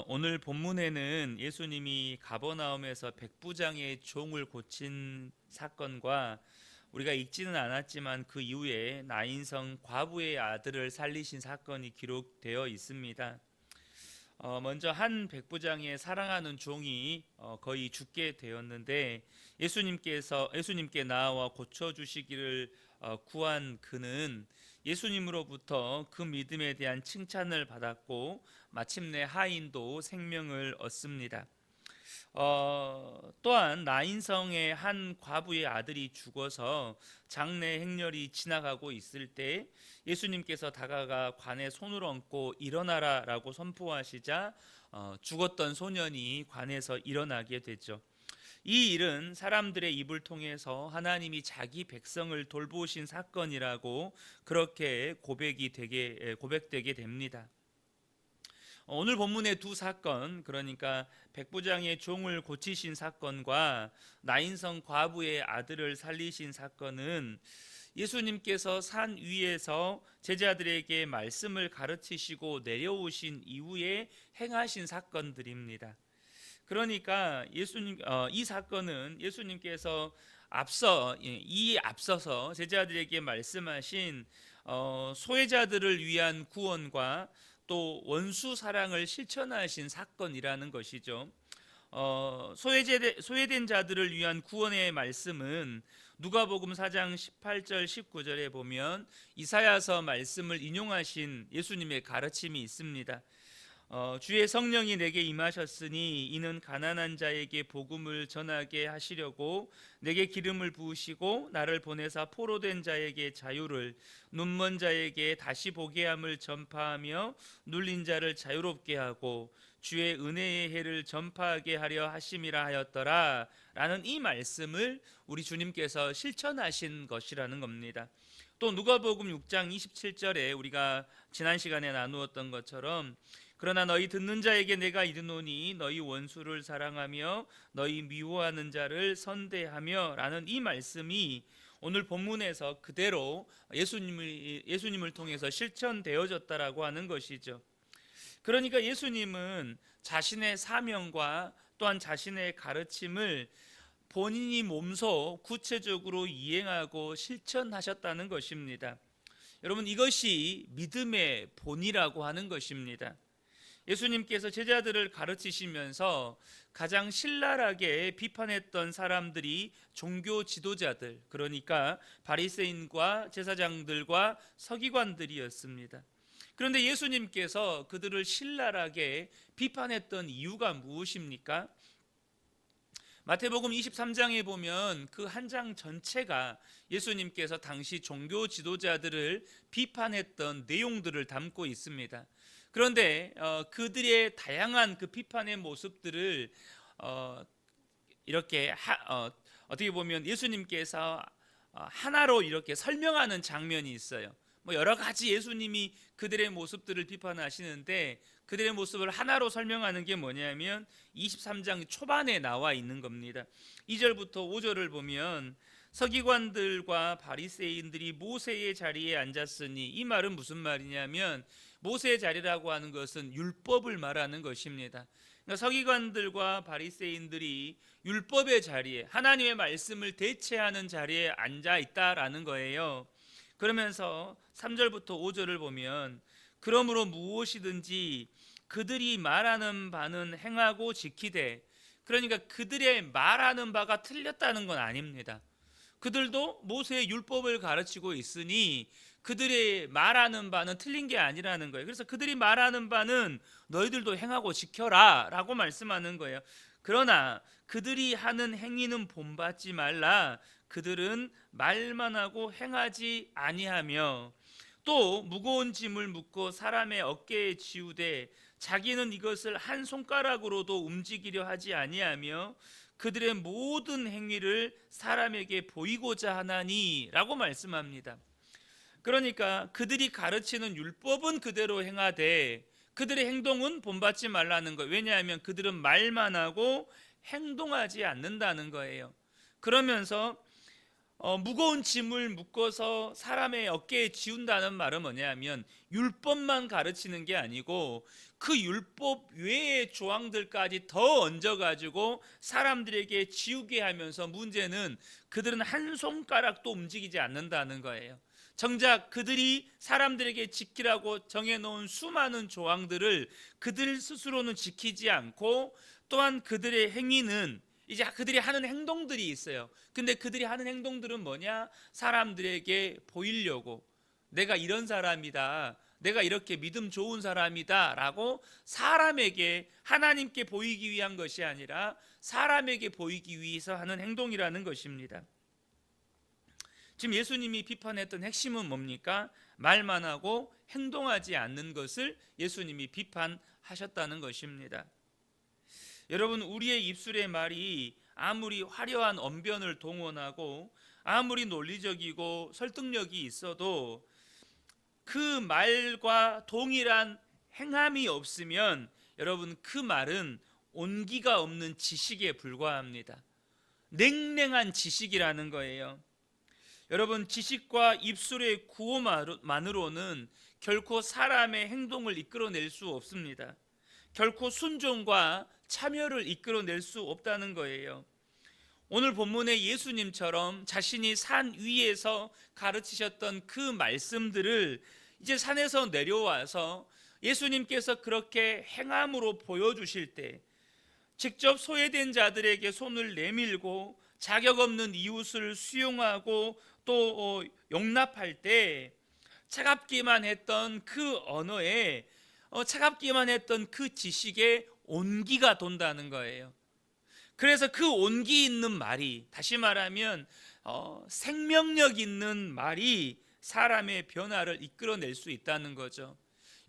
오늘 본문에는 예수님이 가버나움에서 백부장의 종을 고친 사건과 우리가 읽지는 않았지만 그 이후에 나인성 과부의 아들을 살리신 사건이 기록되어 있습니다. 먼저 한 백부장의 사랑하는 종이 거의 죽게 되었는데 예수님께 나와 고쳐 주시기를 구한 그는 예수님으로부터 그 믿음에 대한 칭찬을 받았고 마침내 하인도 생명을 얻습니다. 또한 나인성의 한 과부의 아들이 죽어서 장례 행렬이 지나가고 있을 때 예수님께서 다가가 관에 손을 얹고 일어나라라고 선포하시자 죽었던 소년이 관에서 일어나게 되죠. 이 일은 사람들의 입을 통해서 하나님이 자기 백성을 돌보신 사건이라고 그렇게 고백되게 됩니다. 오늘 본문의 두 사건, 그러니까 백부장의 종을 고치신 사건과 나인성 과부의 아들을 살리신 사건은 예수님께서 산 위에서 제자들에게 말씀을 가르치시고 내려오신 이후에 행하신 사건들입니다. 그러니까 이 사건은 예수님께서 앞서서 제자들에게 말씀하신 소외자들을 위한 구원과 또 원수 사랑을 실천하신 사건이라는 것이죠. 소외된 자들을 위한 구원의 말씀은 누가복음 4장 18절 19절에 보면 이사야서 말씀을 인용하신 예수님의 가르침이 있습니다. 주의 성령이 내게 임하셨으니 이는 가난한 자에게 복음을 전하게 하시려고 내게 기름을 부으시고 나를 보내사 포로된 자에게 자유를, 눈먼 자에게 다시 보게 함을 전파하며 눌린 자를 자유롭게 하고 주의 은혜의 해를 전파하게 하려 하심이라 하였더라 라는 이 말씀을 우리 주님께서 실천하신 것이라는 겁니다. 또 누가복음 6장 27절에 우리가 지난 시간에 나누었던 것처럼 그러나 너희 듣는 자에게 내가 이르노니 너희 원수를 사랑하며 너희 미워하는 자를 선대하며 라는 이 말씀이 오늘 본문에서 그대로 예수님을 통해서 실천되어졌다라고 하는 것이죠. 그러니까 예수님은 자신의 사명과 또한 자신의 가르침을 본인이 몸소 구체적으로 이행하고 실천하셨다는 것입니다. 여러분, 이것이 믿음의 본이라고 하는 것입니다. 예수님께서 제자들을 가르치시면서 가장 신랄하게 비판했던 사람들이 종교 지도자들, 그러니까 바리새인과 제사장들과 서기관들이었습니다. 그런데 예수님께서 그들을 신랄하게 비판했던 이유가 무엇입니까? 마태복음 23장에 보면 그 한 장 전체가 예수님께서 당시 종교 지도자들을 비판했던 내용들을 담고 있습니다. 그런데 그들의 다양한 그 비판의 모습들을 이렇게 어떻게 보면 예수님께서 하나로 이렇게 설명하는 장면이 있어요. 뭐 여러 가지 예수님이 그들의 모습들을 비판하시는데 그들의 모습을 하나로 설명하는 게 뭐냐면 23장 초반에 나와 있는 겁니다. 2절부터 5절을 보면 서기관들과 바리새인들이 모세의 자리에 앉았으니, 이 말은 무슨 말이냐면 모세의 자리라고 하는 것은 율법을 말하는 것입니다. 그러니까 서기관들과 바리새인들이 율법의 자리에, 하나님의 말씀을 대체하는 자리에 앉아 있다라는 거예요. 그러면서 3절부터 5절을 보면 그러므로 무엇이든지 그들이 말하는 바는 행하고 지키되, 그러니까 그들의 말하는 바가 틀렸다는 건 아닙니다. 그들도 모세의 율법을 가르치고 있으니 그들의 말하는 바는 틀린 게 아니라는 거예요. 그래서 그들이 말하는 바는 너희들도 행하고 지켜라 라고 말씀하는 거예요. 그러나 그들이 하는 행위는 본받지 말라. 그들은 말만 하고 행하지 아니하며 또 무거운 짐을 묻고 사람의 어깨에 지우되 자기는 이것을 한 손가락으로도 움직이려 하지 아니하며 그들의 모든 행위를 사람에게 보이고자 하나니 라고 말씀합니다. 그러니까 그들이 가르치는 율법은 그대로 행하되 그들의 행동은 본받지 말라는 거예요. 왜냐하면 그들은 말만 하고 행동하지 않는다는 거예요. 그러면서 무거운 짐을 묶어서 사람의 어깨에 지운다는 말은 뭐냐면 율법만 가르치는 게 아니고 그 율법 외의 조항들까지 더 얹어가지고 사람들에게 지우게 하면서 문제는 그들은 한 손가락도 움직이지 않는다는 거예요. 정작 그들이 사람들에게 지키라고 정해놓은 수많은 조항들을 그들 스스로는 지키지 않고 또한 그들의 행위는 이제 그들이 하는 행동들이 있어요. 근데 그들이 하는 행동들은 뭐냐? 사람들에게 보이려고 내가 이런 사람이다, 내가 이렇게 믿음 좋은 사람이다 라고 사람에게, 하나님께 보이기 위한 것이 아니라 사람에게 보이기 위해서 하는 행동이라는 것입니다. 지금 예수님이 비판했던 핵심은 뭡니까? 말만 하고 행동하지 않는 것을 예수님이 비판하셨다는 것입니다. 여러분, 우리의 입술의 말이 아무리 화려한 언변을 동원하고 아무리 논리적이고 설득력이 있어도 그 말과 동일한 행함이 없으면 여러분, 그 말은 온기가 없는 지식에 불과합니다. 냉랭한 지식이라는 거예요. 여러분, 지식과 입술의 구호만으로는 결코 사람의 행동을 이끌어낼 수 없습니다. 결코 순종과 참여를 이끌어낼 수 없다는 거예요. 오늘 본문의 예수님처럼 자신이 산 위에서 가르치셨던 그 말씀들을 이제 산에서 내려와서 예수님께서 그렇게 행함으로 보여주실 때, 직접 소외된 자들에게 손을 내밀고 자격 없는 이웃을 수용하고 또 용납할 때 차갑기만 했던 그 언어에, 차갑기만 했던 그 지식에 온기가 돈다는 거예요. 그래서 그 온기 있는 말이, 다시 말하면 생명력 있는 말이 사람의 변화를 이끌어낼 수 있다는 거죠.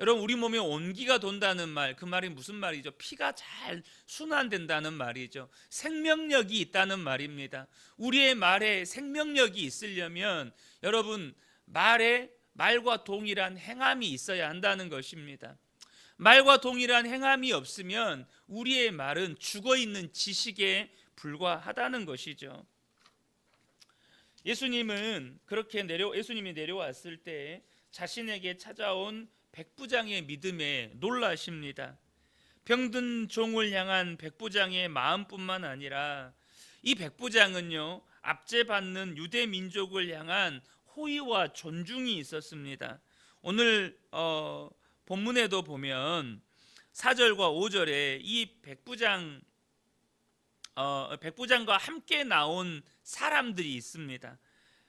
여러분, 우리 몸에 온기가 돈다는 말, 그 말이 무슨 말이죠? 피가 잘 순환된다는 말이죠. 생명력이 있다는 말입니다. 우리의 말에 생명력이 있으려면 여러분, 말과 동일한 행함이 있어야 한다는 것입니다. 말과 동일한 행함이 없으면 우리의 말은 죽어있는 지식에 불과하다는 것이죠. 예수님이 내려왔을 때 자신에게 찾아온 백부장의 믿음에 놀라십니다. 병든 종을 향한 백부장의 마음뿐만 아니라 이 백부장은요, 압제받는 유대 민족을 향한 호의와 존중이 있었습니다. 오늘 본문에도 보면 4절과 5절에 이 백부장과 함께 나온 사람들이 있습니다.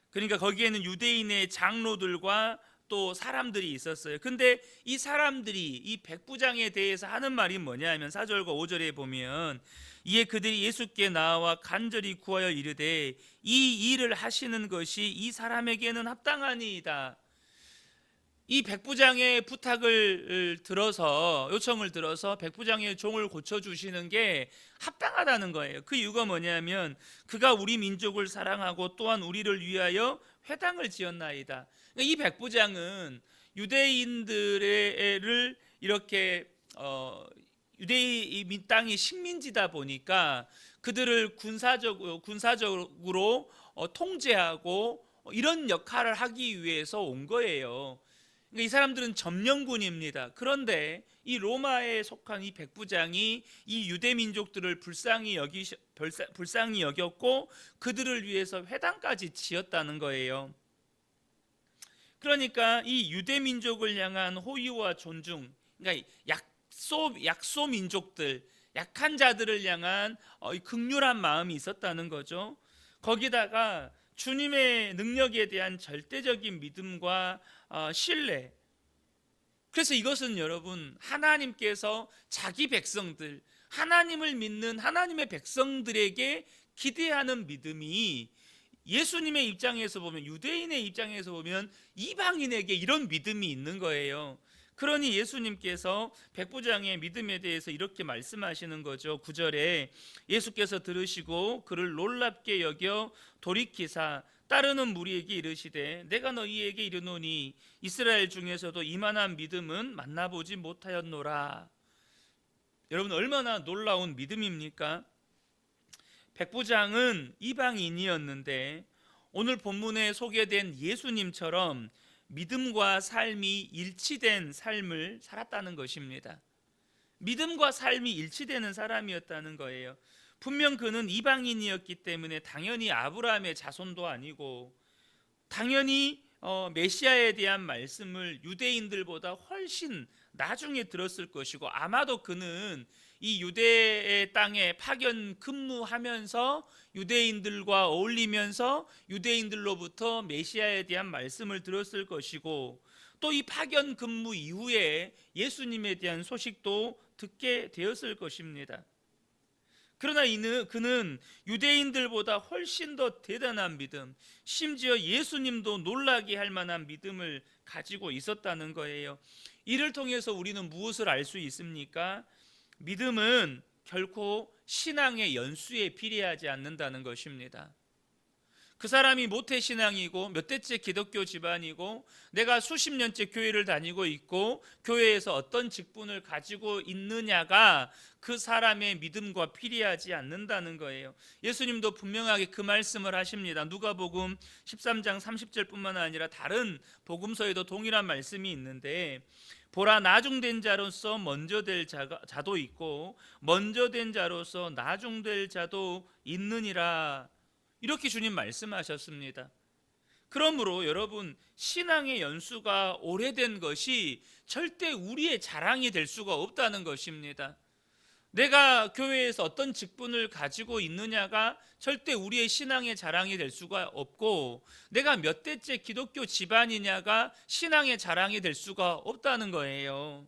그러니까 거기에는 유대인의 장로들과 또 사람들이 있었어요. 근데 이 사람들이 이 백부장에 대해서 하는 말이 뭐냐면 4절과 5절에 보면, 이에 그들이 예수께 나와 간절히 구하여 이르되 이 일을 하시는 것이 이 사람에게는 합당하니이다. 이 백부장의 요청을 들어서 백부장의 종을 고쳐주시는 게 합당하다는 거예요. 그 이유가 뭐냐면 그가 우리 민족을 사랑하고 또한 우리를 위하여 회당을 지었나이다. 이 백부장은 유대인들을 이렇게 유대인 땅이 식민지다 보니까 그들을 군사적으로 통제하고 이런 역할을 하기 위해서 온 거예요. 이 사람들은 점령군입니다. 그런데 이 로마에 속한 이 백부장이 이 유대 민족들을 불쌍히 여겼고 그들을 위해서 회당까지 지었다는 거예요. 그러니까 이 유대 민족을 향한 호의와 존중, 그러니까 약소 민족들, 약한 자들을 향한 긍휼한 마음이 있었다는 거죠. 거기다가 주님의 능력에 대한 절대적인 믿음과 신뢰. 그래서 이것은 여러분, 하나님께서 자기 백성들, 하나님을 믿는 하나님의 백성들에게 기대하는 믿음이 예수님의 입장에서 보면, 유대인의 입장에서 보면 이방인에게 이런 믿음이 있는 거예요. 그러니 예수님께서 백부장의 믿음에 대해서 이렇게 말씀하시는 거죠. 9절에 예수께서 들으시고 그를 놀랍게 여겨 돌이키사 따르는 무리에게 이르시되 내가 너희에게 이르노니 이스라엘 중에서도 이만한 믿음은 만나보지 못하였노라. 여러분, 얼마나 놀라운 믿음입니까? 백부장은 이방인이었는데 오늘 본문에 소개된 예수님처럼 믿음과 삶이 일치된 삶을 살았다는 것입니다. 믿음과 삶이 일치되는 사람이었다는 거예요. 분명 그는 이방인이었기 때문에 당연히 아브라함의 자손도 아니고, 당연히 메시아에 대한 말씀을 유대인들보다 훨씬 나중에 들었을 것이고, 아마도 그는 이 유대의 땅에 파견 근무하면서 유대인들과 어울리면서 유대인들로부터 메시아에 대한 말씀을 들었을 것이고, 또 이 파견 근무 이후에 예수님에 대한 소식도 듣게 되었을 것입니다. 그러나 그는 유대인들보다 훨씬 더 대단한 믿음, 심지어 예수님도 놀라게 할 만한 믿음을 가지고 있었다는 거예요. 이를 통해서 우리는 무엇을 알 수 있습니까? 믿음은 결코 신앙의 연수에 비례하지 않는다는 것입니다. 그 사람이 모태신앙이고 몇 대째 기독교 집안이고 내가 수십 년째 교회를 다니고 있고 교회에서 어떤 직분을 가지고 있느냐가 그 사람의 믿음과 비례하지 않는다는 거예요. 예수님도 분명하게 그 말씀을 하십니다. 누가복음 13장 30절뿐만 아니라 다른 복음서에도 동일한 말씀이 있는데, 보라, 나중된 자로서 먼저 될 자도 있고 먼저 된 자로서 나중될 자도 있느니라, 이렇게 주님 말씀하셨습니다. 그러므로 여러분, 신앙의 연수가 오래된 것이 절대 우리의 자랑이 될 수가 없다는 것입니다. 내가 교회에서 어떤 직분을 가지고 있느냐가 절대 우리의 신앙의 자랑이 될 수가 없고, 내가 몇 대째 기독교 집안이냐가 신앙의 자랑이 될 수가 없다는 거예요.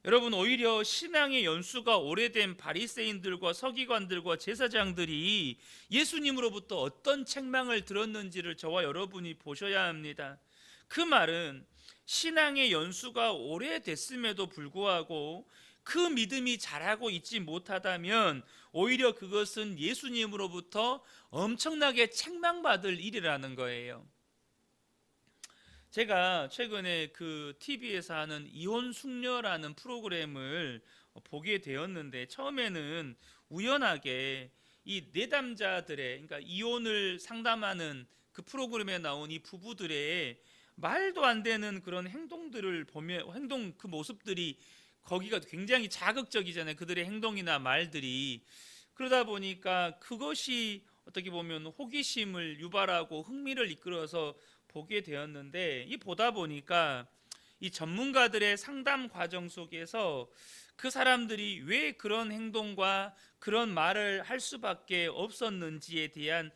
여러분, 오히려 신앙의 연수가 오래된 바리새인들과 서기관들과 제사장들이 예수님으로부터 어떤 책망을 들었는지를 저와 여러분이 보셔야 합니다. 그 말은 신앙의 연수가 오래됐음에도 불구하고 그 믿음이 자라고 있지 못하다면 오히려 그것은 예수님으로부터 엄청나게 책망받을 일이라는 거예요. 제가 최근에 그 TV에서 하는 이혼 숙녀라는 프로그램을 보게 되었는데, 처음에는 우연하게 이 내담자들의, 그러니까 이혼을 상담하는 그 프로그램에 나온 이 부부들의 말도 안 되는 그런 행동들을 보며, 그 모습들이 거기가 굉장히 자극적이잖아요. 그들의 행동이나 말들이. 그러다 보니까 그것이 어떻게 보면 호기심을 유발하고 흥미를 이끌어서 보게 되었는데, 이 보다 보니까 이 전문가들의 상담 과정 속에서 그 사람들이 왜 그런 행동과 그런 말을 할 수밖에 없었는지에 대한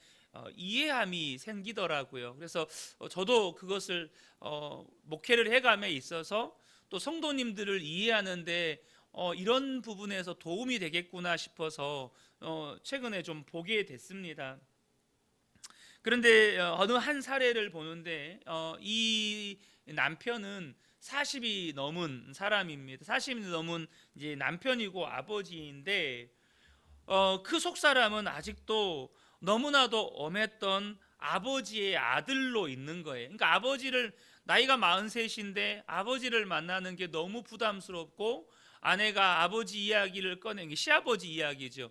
이해함이 생기더라고요. 그래서 저도 그것을 목회를 해감에 있어서 또 성도님들을 이해하는데 이런 부분에서 도움이 되겠구나 싶어서 최근에 좀 보게 됐습니다. 그런데 어느 한 사례를 보는데 이 남편은 40이 넘은 사람입니다. 40이 넘은 이제 남편이고 아버지인데, 그 속사람은 아직도 너무나도 엄했던 아버지의 아들로 있는 거예요. 그러니까 아버지를, 나이가 43인데 아버지를 만나는 게 너무 부담스럽고, 아내가 아버지 이야기를 꺼낸 게 시아버지 이야기죠.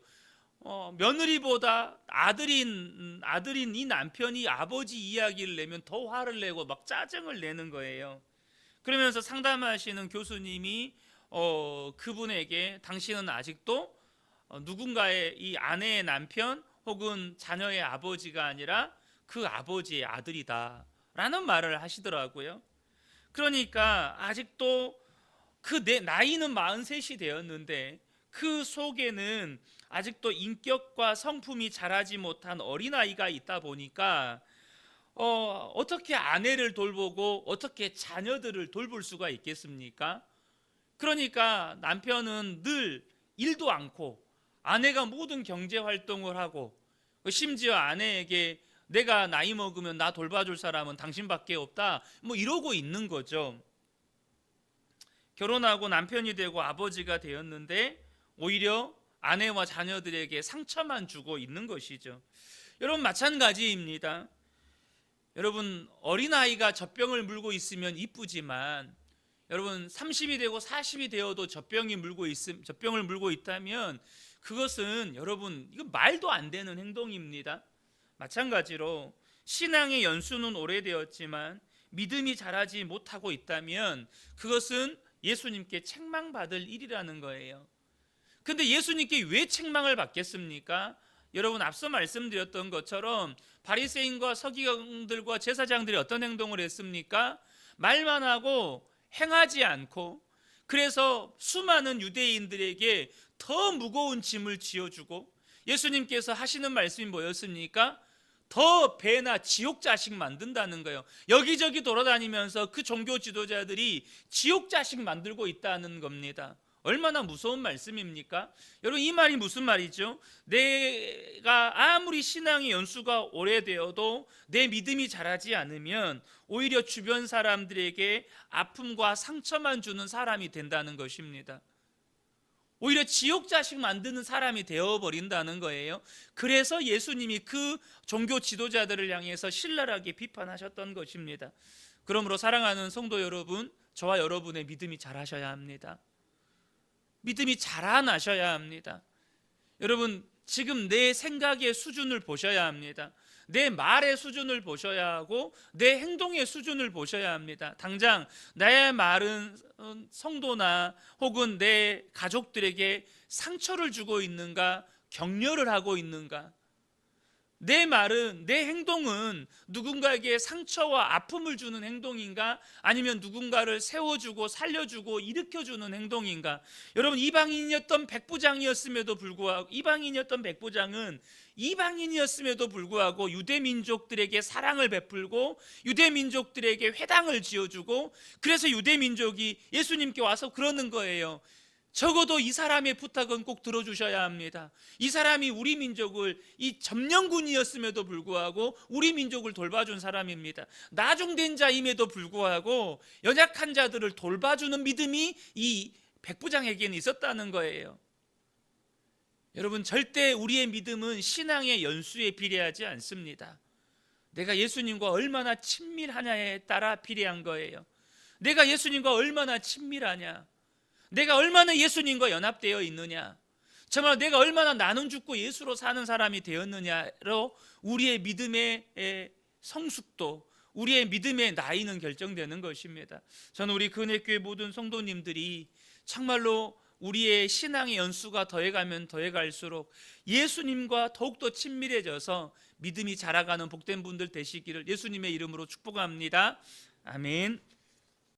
며느리보다 아들인 이 남편이 아버지 이야기를 내면 더 화를 내고 막 짜증을 내는 거예요. 그러면서 상담하시는 교수님이 그분에게 당신은 아직도 누군가의 이 아내의 남편 혹은 자녀의 아버지가 아니라 그 아버지의 아들이다 라는 말을 하시더라고요. 그러니까 아직도 그 내 나이는 43이 되었는데 그 속에는 아직도 인격과 성품이 자라지 못한 어린아이가 있다 보니까 어떻게 아내를 돌보고 어떻게 자녀들을 돌볼 수가 있겠습니까? 그러니까 남편은 늘 일도 않고 아내가 모든 경제 활동을 하고, 심지어 아내에게 내가 나이 먹으면 나 돌봐줄 사람은 당신밖에 없다 뭐 이러고 있는 거죠. 결혼하고 남편이 되고 아버지가 되었는데 오히려 아내와 자녀들에게 상처만 주고 있는 것이죠. 여러분, 마찬가지입니다. 여러분, 어린아이가 젖병을 물고 있으면 이쁘지만 여러분 30이 되고 40이 되어도 젖병을 물고 있다면 그것은 여러분 이거 말도 안 되는 행동입니다. 마찬가지로 신앙의 연수는 오래되었지만 믿음이 자라지 못하고 있다면 그것은 예수님께 책망받을 일이라는 거예요. 근데 예수님께 왜 책망을 받겠습니까? 여러분, 앞서 말씀드렸던 것처럼 바리새인과 서기관들과 제사장들이 어떤 행동을 했습니까? 말만 하고 행하지 않고, 그래서 수많은 유대인들에게 더 무거운 짐을 지어주고, 예수님께서 하시는 말씀이 뭐였습니까? 더 배나 지옥 자식 만든다는 거예요. 여기저기 돌아다니면서 그 종교 지도자들이 지옥 자식 만들고 있다는 겁니다. 얼마나 무서운 말씀입니까? 여러분, 이 말이 무슨 말이죠? 내가 아무리 신앙의 연수가 오래되어도 내 믿음이 자라지 않으면 오히려 주변 사람들에게 아픔과 상처만 주는 사람이 된다는 것입니다. 오히려 지옥 자식 만드는 사람이 되어버린다는 거예요. 그래서 예수님이 그 종교 지도자들을 향해서 신랄하게 비판하셨던 것입니다. 그러므로 사랑하는 성도 여러분, 저와 여러분의 믿음이 자라셔야 합니다. 믿음이 자라나셔야 합니다. 여러분, 지금 내 생각의 수준을 보셔야 합니다. 내 말의 수준을 보셔야 하고 내 행동의 수준을 보셔야 합니다. 당장 나의 말은 성도나 혹은 내 가족들에게 상처를 주고 있는가, 격려를 하고 있는가? 내 말은, 내 행동은 누군가에게 상처와 아픔을 주는 행동인가, 아니면 누군가를 세워주고 살려주고 일으켜주는 행동인가? 여러분, 이방인이었던 백부장은 이방인이었음에도 불구하고 유대민족들에게 사랑을 베풀고 유대민족들에게 회당을 지어주고, 그래서 유대민족이 예수님께 와서 그러는 거예요. 적어도 이 사람의 부탁은 꼭 들어주셔야 합니다. 이 사람이 우리 민족을, 이 점령군이었음에도 불구하고 우리 민족을 돌봐준 사람입니다. 나중된 자임에도 불구하고 연약한 자들을 돌봐주는 믿음이 이 백부장에게는 있었다는 거예요. 여러분, 절대 우리의 믿음은 신앙의 연수에 비례하지 않습니다. 내가 예수님과 얼마나 친밀하냐에 따라 비례한 거예요. 내가 예수님과 얼마나 친밀하냐, 내가 얼마나 예수님과 연합되어 있느냐, 정말 내가 얼마나 나눔 죽고 예수로 사는 사람이 되었느냐로 우리의 믿음의 성숙도, 우리의 믿음의 나이는 결정되는 것입니다. 저는 우리 근혜교회 모든 성도님들이 정말로 우리의 신앙의 연수가 더해가면 더해갈수록 예수님과 더욱더 친밀해져서 믿음이 자라가는 복된 분들 되시기를 예수님의 이름으로 축복합니다. 아멘.